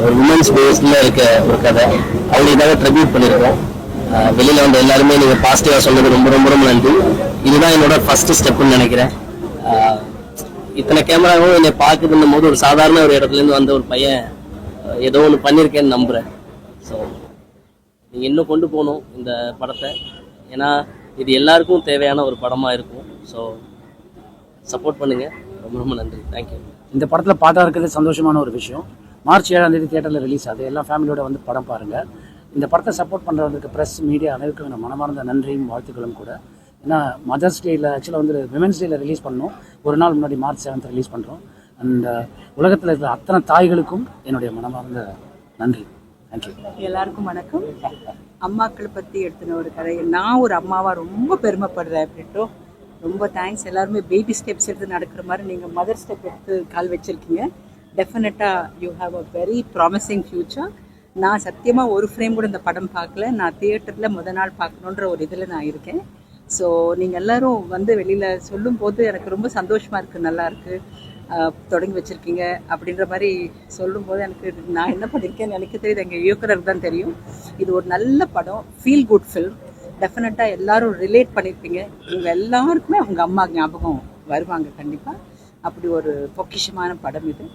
ஒரு உமன்ஸ் பேஸ்ல இருக்க ஒரு கதை அவங்களுக்காக ட்ரிபியூட் பண்ணியிருக்கோம். வெளியில வந்து எல்லாருமே நீங்க பாசிட்டிவா சொன்னது ரொம்ப ரொம்ப ரொம்ப நன்றி. இதுதான் என்னோட ஃபர்ஸ்ட் ஸ்டெப்னு நினைக்கிறேன். இத்தனை கேமராவும் என்னை பார்க்குதுன்னும் போது ஒரு சாதாரண ஒரு இடத்துல இருந்து வந்த ஒரு பையன் ஏதோ ஒன்று பண்ணியிருக்கேன்னு நம்புறேன். ஸோ நீங்க இன்னும் கொண்டு போகணும் இந்த படத்தை. ஏன்னா இது எல்லாருக்கும் தேவையான ஒரு படமா இருக்கும். ஸோ சப்போர்ட் பண்ணுங்க. ரொம்ப ரொம்ப நன்றி. தேங்க்யூ. இந்த படத்தில் பாட்டாக இருக்கிறது சந்தோஷமான ஒரு விஷயம். மார்ச் 7ஆம் தேதி தியேட்டரில் ரிலீஸ் ஆகுது. எல்லாம் ஃபேமிலியோட வந்து படம் பாருங்கள். இந்த படத்தை சப்போர்ட் பண்ணுறவங்களுக்கு ப்ரெஸ் மீடியா அனைவருக்கும் நான் மனமார்ந்த நன்றியும் வாழ்த்துக்களும் கூட. ஏன்னா மதர்ஸ் டேயில் ஆக்சுவலாக வந்து விமென்ஸ் டேயில் ரிலீஸ் பண்ணோம். ஒரு நாள் முன்னாடி மார்ச் 7 ரிலீஸ் பண்ணுறோம். அண்ட் உலகத்தில் இருக்கிற அத்தனை தாய்களுக்கும் என்னுடைய மனமார்ந்த நன்றி. தேங்க்யூ. எல்லாருக்கும் வணக்கம். அம்மாக்களை பற்றி எடுத்துன ஒரு கதை. நான் ஒரு அம்மாவாக ரொம்ப பெருமைப்படுறேன். அப்படின்ட்டு ரொம்ப தேங்க்ஸ். எல்லாருமே பேபி ஸ்டெப்ஸ் எடுத்து நடக்கிற மாதிரி நீங்கள் மதர் ஸ்டெப் எடுத்து கால் வச்சுருக்கீங்க. டெஃபினட்டாக you have a very promising future. நான் சத்தியமாக ஒரு ஃப்ரேம் கூட இந்த படம் பார்க்கல. நான் தியேட்டரில் முத நாள் பார்க்கணுன்ற ஒரு இதில் நான் இருக்கேன். ஸோ நீங்கள் எல்லோரும் வந்து வெளியில் சொல்லும்போது எனக்கு ரொம்ப சந்தோஷமாக இருக்குது. நல்லா இருக்குது, தொடங்கி வச்சுருக்கீங்க அப்படின்ற மாதிரி சொல்லும்போது எனக்கு நான் என்ன பண்ணியிருக்கேன்னு எனக்கு தெரியுது, எங்கள் இயக்குனருக்கு தான் தெரியும். இது ஒரு நல்ல படம், ஃபீல் குட் ஃபில்ம். டெஃபினட்டாக எல்லோரும் ரிலேட் பண்ணியிருப்பீங்க. உங்கள் எல்லாருக்குமே உங்கள் அம்மா ஞாபகம் வருவாங்க கண்டிப்பாக. அப்படி ஒரு பொக்கிஷமான படம் இது.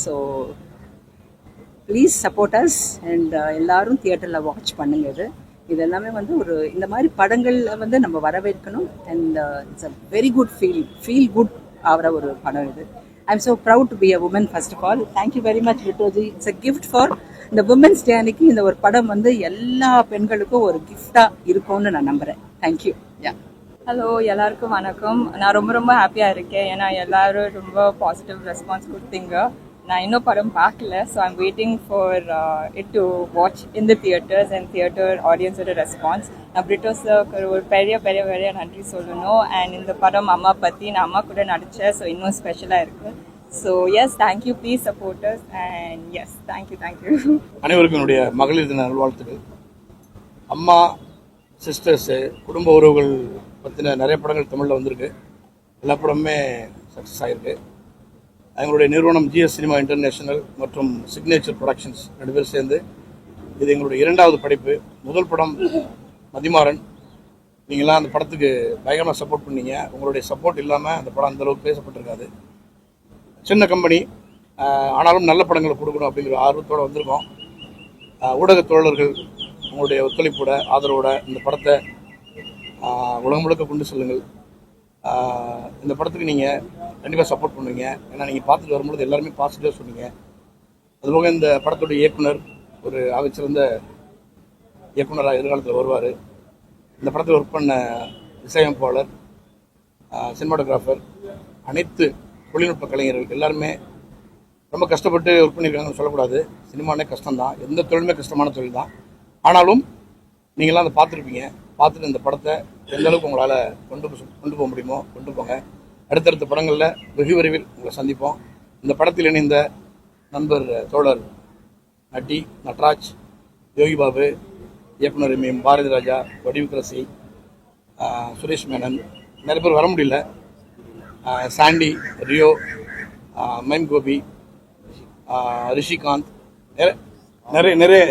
So please support us and எல்லோரும் தியேட்டரில் வாட்ச் பண்ணுங்க. இது எல்லாமே வந்து ஒரு இந்த மாதிரி படங்களில் வந்து நம்ம வரவேற்கணும். And it's a very good feel good ஆகிற ஒரு படம் இது. I am so proud to be a woman. First of all thank you very much விட்டோஜி. இட்ஸ் அ கிஃப்ட் ஃபார் இந்த உமன்ஸ் டே அன்னைக்கு. இந்த ஒரு படம் வந்து எல்லா பெண்களுக்கும் ஒரு கிஃப்டாக இருக்கும்னு நான் நம்புகிறேன். தேங்க்யூ. யா. ஹலோ, எல்லாருக்கும் வணக்கம். நான் ரொம்ப ரொம்ப ஹாப்பியாக இருக்கேன். ஏன்னா எல்லாரும் ரொம்ப பாசிட்டிவ் ரெஸ்பான்ஸ் கொடுத்தீங்க. நான் இன்னும் படம் பார்க்கல. So I'm waiting for it to watch in the theatres and theatre ஆடியன்ஸோட ரெஸ்பான்ஸ். நான் பிரிட்டோஸுக்கு ஒரு பெரிய பெரிய பெரிய நன்றி சொல்லணும். அண்ட் இந்த படம் அம்மா பற்றி நான் அம்மா கூட நடித்தேன். ஸோ இன்னும் ஸ்பெஷலாக இருக்குது. So yes, thank you. Please supporters and yes, thank you. அனைவருக்கும் என்னுடைய மகளிர் தின நல்வாழ்த்துக்கள். அம்மா, சிஸ்டர்ஸு, குடும்ப உறவுகள் பற்றின நிறைய படங்கள் தமிழில் வந்திருக்கு. எல்லா படமுமே சக்ஸஸ் ஆகிருக்கு. எங்களுடைய நிறுவனம் GS சினிமா இன்டர்நேஷனல் மற்றும் சிக்னேச்சர் ப்ரொடக்ஷன்ஸ் 2 பேர் சேர்ந்து இது எங்களுடைய 2வது படைப்பு. முதல் படம் மதிமாறன். நீங்களாம் அந்த படத்துக்கு பயங்கரமாக சப்போர்ட் பண்ணீங்க. உங்களுடைய சப்போர்ட் இல்லாமல் அந்த படம் அந்தளவுக்கு பேசப்பட்டிருக்காது. சின்ன கம்பெனி, ஆனாலும் நல்ல படங்களை கொடுக்கணும் அப்படிங்கிற ஆர்வத்தோடு வந்திருக்கோம். ஊடக தோழர்கள் உங்களுடைய ஒத்துழைப்போட ஆதரவோட இந்த படத்தை உலகம் முழுக்க கொண்டு செல்லுங்கள். இந்த படத்துக்கு நீங்கள் கண்டிப்பாக சப்போர்ட் பண்ணுவீங்க. ஏன்னா நீங்கள் பார்த்துட்டு வரும்பொழுது எல்லாருமே பாசிட்டிவாக சொன்னீங்க. அதுபோக இந்த படத்துடைய இயக்குனர் ஒரு ஆகச்சிறந்த இயக்குனராக எதிர்காலத்தில் வருவார். இந்த படத்தில் ஒர்க் பண்ண இசையமைப்பாளர், சினிமாட்டோகிராஃபர், அனைத்து தொழில்நுட்ப கலைஞர்கள் எல்லாருமே ரொம்ப கஷ்டப்பட்டு ஒர்க் பண்ணியிருக்காங்கன்னு சொல்லக்கூடாது. சினிமானே கஷ்டம்தான், எந்த தொழிலுமே கஷ்டமான தொழில் தான். ஆனாலும் நீங்களாம் அதை பார்த்துருப்பீங்க. பார்த்துட்டு இந்த படத்தை எந்த அளவுக்கு உங்களால் கொண்டு போக முடியுமோ கொண்டு போங்க. அடுத்தடுத்த படங்களில் வெகு விரைவில் உங்களை சந்திப்போம். இந்த படத்தில் இணைந்த நண்பர் தோழர் நட்டி நட்ராஜ், யோகி பாபு, இயக்குனர் எம் பாரதி ராஜா, வடிவுக்கரசி, சுரேஷ் மேனன், நிறைய பேர் வர முடியல, சாண்டி, ரியோ, மைம் கோபி, ரிஷிகாந்த், நிறைய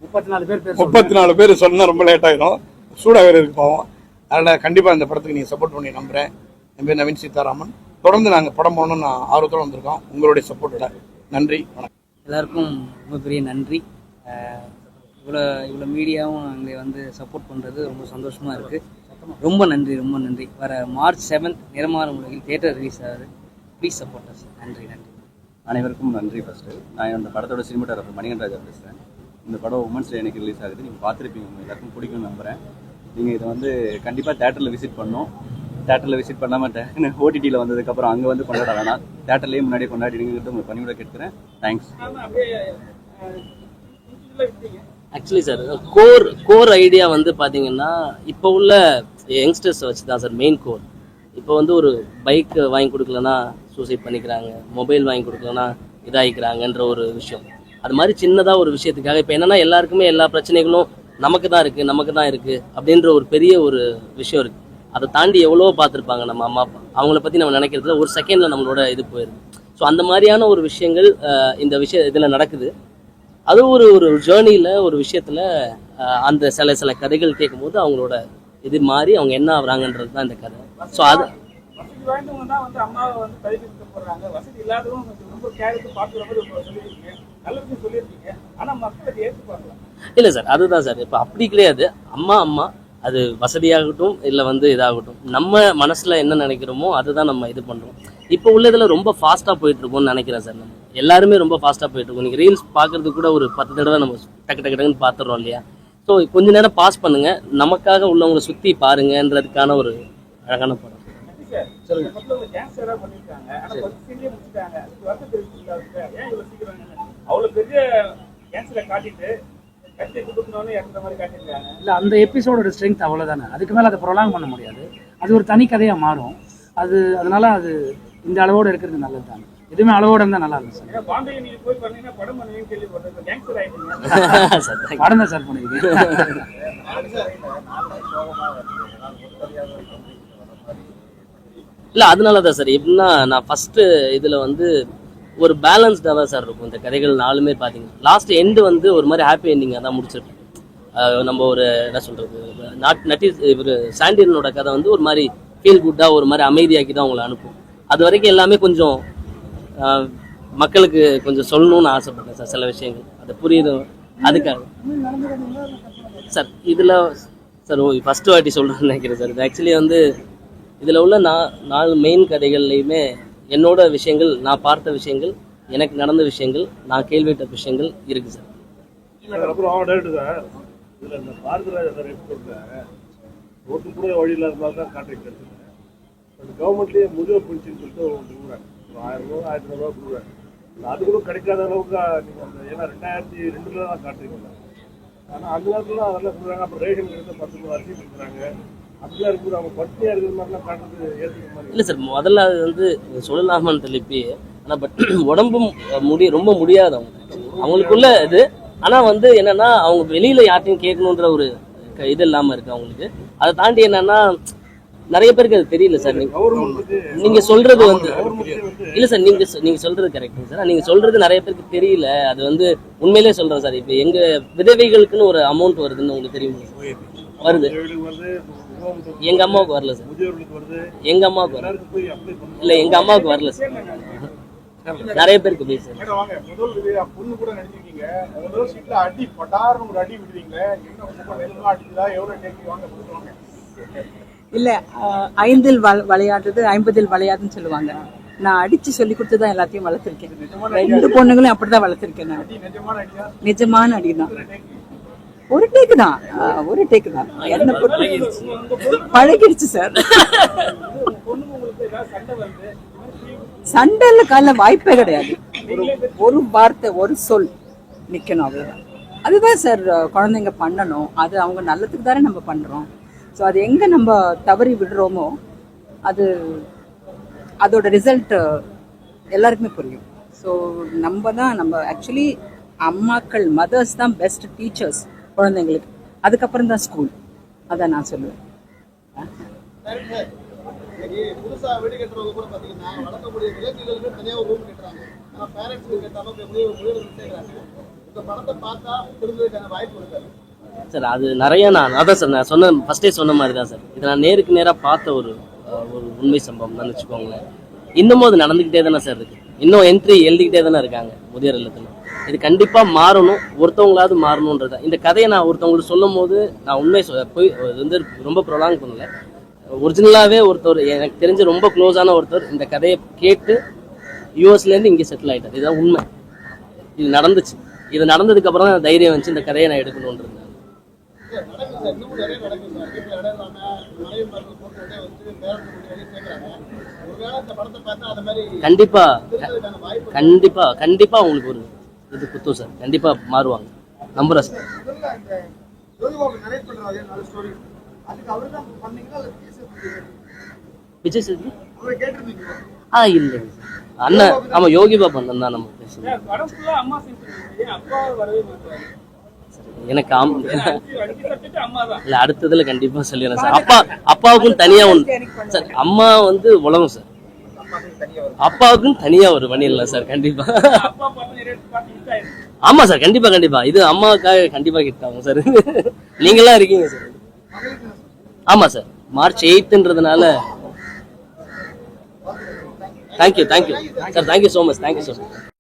34 பேர் சொன்னால் ரொம்ப லேட் ஆகிடும். சூடாக வேறு இருக்கு போவோம். அதனால் கண்டிப்பாக இந்த படத்துக்கு நீங்கள் சப்போர்ட் பண்ணி நம்புகிறேன். என் பேர் நவீன் சீதாராமன். தொடர்ந்து நாங்கள் படம் போகணும்னு நான் ஆர்வத்தோடு வந்திருக்கோம். உங்களுடைய சப்போர்ட்டோட நன்றி, வணக்கம். எல்லாருக்கும் ரொம்ப பெரிய நன்றி. இவ்வளோ மீடியாவும் எங்களை வந்து சப்போர்ட் பண்ணுறது ரொம்ப சந்தோஷமாக இருக்குது. ரொம்ப நன்றி. வர மார்ச் 7 நிறமாறும் உலகில் தியேட்டர் ரிலீஸ் ஆகுது. Please supporters. நன்றி. அனைவருக்கும் நன்றி. ஃபஸ்ட்டு நான் இந்த படத்தோட சினிமாட்டோகிராஃபர் மணிகண்டன் ராஜா பேசுகிறேன். இந்த படம் உமன்ஸ் டே எனக்கு ரிலீஸ் ஆகுது. நீங்கள் பார்த்துருப்பீங்க, உங்கள் எல்லாருக்கும் பிடிக்கும்னு நம்புகிறேன். நீங்கள் இதை வந்து கண்டிப்பாக தேட்டரில் விசிட் பண்ணணும். தேட்டரில் விசிட் பண்ணாமல் OTTயில் வந்ததுக்கப்புறம் அங்கே வந்து கொண்டாட வேணாம். தேட்டர்லேயே முன்னாடியே கொண்டாடிங்கிறது உங்களுக்கு பணியோட கேட்குறேன். Thanks. Actually sir, core idea வந்து பார்த்தீங்கன்னா இப்போ உள்ள யங்ஸ்டர்ஸ் வச்சு தான் சார் மெயின் கோர். இப்போ வந்து ஒரு பைக் வாங்கி கொடுக்கலன்னா சூசைட் பண்ணிக்கிறாங்க, மொபைல் வாங்கி கொடுக்கலன்னா இதாகிக்கிறாங்கன்ற ஒரு விஷயம். அது மாதிரி சின்னதாக ஒரு விஷயத்துக்காக இப்போ என்னென்னா எல்லாருக்குமே எல்லா பிரச்சனைகளும் நமக்கு தான் இருக்குது அப்படின்ற ஒரு பெரிய ஒரு விஷயம் இருக்குது. அதை தாண்டி எவ்வளோ பார்த்துருப்பாங்க நம்ம அம்மா அப்பா. அவங்கள பற்றி நம்ம நினைக்கிறதுல ஒரு செகண்டில் நம்மளோட இது போயிடுது. ஸோ அந்த மாதிரியான ஒரு விஷயங்கள் இந்த இதில் நடக்குது. அது ஒரு ஒரு ஜேர்னியில் ஒரு விஷயத்தில் அந்த சில சில கதைகள் கேட்கும்போது அவங்களோட இது மாறி அவங்க என்ன ஆகுறாங்கன்றது தான் இந்த கதை. ஸோ அது வசதி வாய்ந்தவங்க தான் வந்து அம்மாவை வந்து பதிவு போடுறாங்க, வசதி இல்லாதவங்க ரொம்ப கேருக்கு பார்க்குற மாதிரி சொல்லியிருக்கீங்க, நல்ல விஷயம் சொல்லியிருக்கீங்க. ஆனால் மக்களுக்கு ஏற்றுப்பாங்களா? இல்லை சார், அதுதான் சார். இப்போ அப்படி கிடையாது. அம்மா அம்மா அது வசதியாகட்டும் இல்லை வந்து இதாகட்டும், நம்ம மனசில் என்ன நினைக்கிறோமோ அதுதான் நம்ம இது பண்ணுறோம். இப்போ உள்ளதில் ரொம்ப ஃபாஸ்ட்டாக போயிட்டுருக்கோம்னு நினைக்கிறேன் சார். நம்ம எல்லாருமே ரொம்ப ஃபாஸ்ட்டாக போயிட்டுருக்கோம். நீங்கள் ரீல்ஸ் பார்க்குறது கூட ஒரு 10 தடவை நம்ம டக்கு டக்கு டக்குன்னு பார்த்துடுறோம் இல்லையா? ஸோ கொஞ்ச நேரம் பாஸ் பண்ணுங்க, நமக்காக உள்ளவங்களை சுற்றி பாருங்கன்றதுக்கான ஒரு அழகான படம். சொல்லுங்க. மக்கள் கேன்சரா பண்ணிருக்காங்க, ஆனா 10 சீன்லயே முடிச்சிட்டாங்க. அதுக்கு வருத்தம் தெரிவிச்சிருக்காங்க. ஏன் இவ்வளவு சீக்கிரம் அவ்வளவு பெரிய கேன்சரை காட்டிட்டு கட்சி குடுக்கணும்னு இறந்த மாதிரி காட்டிருக்காங்க? இல்லை, அந்த எபிசோடோட ஸ்ட்ரென்த் அவ்வளோதானே. அதுக்கு மேலே அதை ப்ரொலாங் பண்ண முடியாது. அது ஒரு தனி கதையாக மாறும். அதனால அது இந்த அளவோடு இருக்கிறது நல்லது தான். எதுவுமே அளவோடு இருந்தால் நல்லா இருக்கும் சார். ஏன்னா பாம்பேல நீங்க போய் பண்ணீங்கன்னா படம் பண்ணுவீங்கன்னு கேள்விப்பட்டேன். கேன்சர் ஆயிட்டீங்க. படம் தான் சார் பண்ணிருக்கேன். இல்லை, அதனால தான் சார். எப்படின்னா நான் ஃபஸ்ட்டு இதில் வந்து ஒரு பேலன்ஸ்டாக தான் சார் இருக்கும் இந்த கதைகள். 4மே பார்த்தீங்கன்னா லாஸ்ட் எண்டு வந்து ஒரு மாதிரி ஹாப்பி எண்டிங்காக தான் முடிச்சிருப்பேன். நம்ம ஒரு என்ன சொல்கிறது, ஒரு சாண்டியனோட கதை வந்து ஒரு மாதிரி ஃபீல் குட்டாக ஒரு மாதிரி அமைதியாக்கி தான் அவங்களை அனுப்பும். அது வரைக்கும் எல்லாமே கொஞ்சம் மக்களுக்கு கொஞ்சம் சொல்லணும்னு ஆசைப்பட்டேன் சார். சில விஷயங்கள் அது புரியுது அதுக்காக சார். இதில் சார் ஃபஸ்ட்டு வாட்டி சொல்கிறேன்னு நினைக்கிறேன் சார். இது ஆக்சுவலி வந்து இதில் உள்ள 4 மெயின் கதைகள்லையுமே என்னோட விஷயங்கள், நான் பார்த்த விஷயங்கள், எனக்கு நடந்த விஷயங்கள், நான் கேள்விப்பட்ட விஷயங்கள் இருக்குது சார். அப்புறம் டேரக்டர் சார், இதில் இந்த பாரதிராஜா சார் எபிசோடில் ஓட்டு கூட வழி இல்லாத மாதிரி தான் கான்ட்ராக்ட் எடுத்துருக்கேன். அந்த கவர்மெண்ட்லேயே முதியோர் பென்ஷன் சொல்லிட்டு கொடுக்குறாங்க. ஒரு 1000 ரூபா 1500 ரூபா கொடுக்குறாங்க. அது கூட கிடைக்காத அளவுக்கு நீங்கள் அந்த ஏன்னா 2002 தான் காட்டுறீங்க. ஆனால் அந்த நேரத்தில் அதெல்லாம் சொல்கிறாங்க. அப்புறம் ரேஷன் கிட்ட 10 ரூபா அரிசி கொடுக்குறாங்க. அப்படிலாம் இருக்குது. அவங்க பட்டினியாக இருக்கிற மாதிரிலாம் காட்டுறது ஏற்றுக்கிற மாதிரி இல்லை சார். முதல்ல அது வந்து சொல்லலாமான்னு தெளிப்பி, ஆனால் பட் உடம்பும் ரொம்ப முடியாதவங்க அவங்களுக்குள்ள இது. ஆனால் வந்து என்னன்னா அவங்க வெளியில் யார்ட்டையும் கேட்கணுன்ற ஒரு இது இல்லாமல் இருக்குது அவங்களுக்கு. அதை தாண்டி என்னன்னா நிறைய பேருக்கு அது தெரியல சார். நீங்க சொல்றது வந்து இல்ல சார், நீங்க சொல்றது கரெக்ட் சார். நீங்க சொல்றது நிறைய பேருக்கு தெரியல. அது வந்து உண்மையிலே சொல்றேன் சார். இப்ப எங்க விதவைகளுக்குன்னு ஒரு அமௌண்ட் வருதுன்னு உங்களுக்கு தெரியுமா? வருது. எங்க அம்மாவுக்கு வரல சார். எங்க அம்மாவுக்கு வரல. இல்ல, எங்க அம்மாவுக்கு வரல சார். நிறைய பேருக்கு போய் சார். பொண்ணு கூட நினைச்சிருக்கீங்க. முதல் சீட்ல அடி பட்டாரம் ஒரு அடி விடுவீங்க. என்ன அடிக்குதா எவ்வளவு கேட்குவாங்க? இல்லை, 5இல் விளையாடுறது 50இல் விளையாதுன்னு சொல்லுவாங்க. நான் அடிச்சு சொல்லி கொடுத்து தான் எல்லாத்தையும் வளர்த்துருக்கேன். 2 பொண்ணுங்களும் அப்படிதான் வளர்த்துருக்கேன் நான். நிஜமான அடி தான். ஒரு டேக்கு தான், ஒரு டேக்கு தான். என்ன பழகிடுச்சு சார். சண்டைல கால வாய்ப்பே கிடையாது. ஒரு வார்த்தை, ஒரு சொல் நிக்கணும், அவ்வளவுதான். அதுதான் சார் குழந்தைங்க பண்ணணும். அது அவங்க நல்லதுக்கு தானே நம்ம பண்றோம். ஸோ அது எங்கே நம்ம தவறி விடுறோமோ அதோட ரிசல்ட் எல்லாருக்குமே புரியும். ஸோ நம்ம ஆக்சுவலி அம்மாக்கள், மதர்ஸ் தான் பெஸ்ட் டீச்சர்ஸ் குழந்தைங்களுக்கு. அதுக்கப்புறம் தான் ஸ்கூல். அதான் நான் சொல்லுவேன். புதுசா வீடு கட்டுறவங்க கூட பாத்தீங்கன்னா வளர்க்கக்கூடிய விலங்குகளுக்கு தனியா ஒரு ரூம் கட்டுறாங்க. ஆனா பேரண்ட்ஸுக்கு கேட்டாலும் செய்யறாங்க. இந்த படத்தை பார்த்தா புரிஞ்சதுக்கான வாய்ப்பு இருக்காது சார். அது நிறைய நான் அதான் சார் நான் சொன்ன ஃபர்ஸ்டே சொன்ன மாதிரி தான் சார். இதை நான் நேருக்கு நேராக பார்த்த ஒரு உண்மை சம்பவம் தான் வச்சுக்கோங்களேன். இன்னமும் அது நடந்துக்கிட்டே தானே சார் இருக்கு. இன்னும் என்ட்ரி எழுதிக்கிட்டே தானே இருக்காங்க முதியோர் இல்லத்தில். இது கண்டிப்பாக மாறணும், ஒருத்தவங்களாவது மாறணுன்றது. இந்த கதையை நான் ஒருத்தவங்களுக்கு சொல்லும் போது நான் உண்மை போய் வந்து ரொம்ப ப்ரொலாங் பண்ணல. ஒரிஜினலாகவே ஒருத்தர் எனக்கு தெரிஞ்ச ரொம்ப க்ளோஸான ஒருத்தர் இந்த கதையை கேட்டு யூஎஸ்லேருந்து இங்கே செட்டில் ஆகிட்டார். இதுதான் உண்மை. இது நடந்துச்சு. இது நடந்ததுக்கு அப்புறம் தான் தைரியம் வந்துச்சு இந்த கதையை நான் எடுக்கணுன்றது. கண்டிப்பா கண்டிப்பா கண்டிப்பா உங்களுக்கு ஒரு இது குத்தும் சார். கண்டிப்பா மாறுவாங்க, நம்புறேன் சார். விஜய் சேதுபதி இல்லை அண்ணன். ஆமா, யோகி பாபா அண்ணன் தான் நம்ம பேசுறோம். எனக்கு இல்ல, அடுத்ததுல கண்டிப்பா சொல்லிடுறேன் சார். அப்பாவுக்கும் தனியா ஒன்று சார். அம்மா வந்து உலகம் சார். அப்பாவுக்கும் தனியா ஒரு வழி இல்லை சார். கண்டிப்பா ஆமா சார், கண்டிப்பா கண்டிப்பா. இது அம்மாவுக்காக கண்டிப்பா ஹிட் ஆகும் சார். நீங்களாம் இருக்கீங்க சார். ஆமா சார், மார்ச் 8ன்றதுனால. Thank you sir, thank you so much.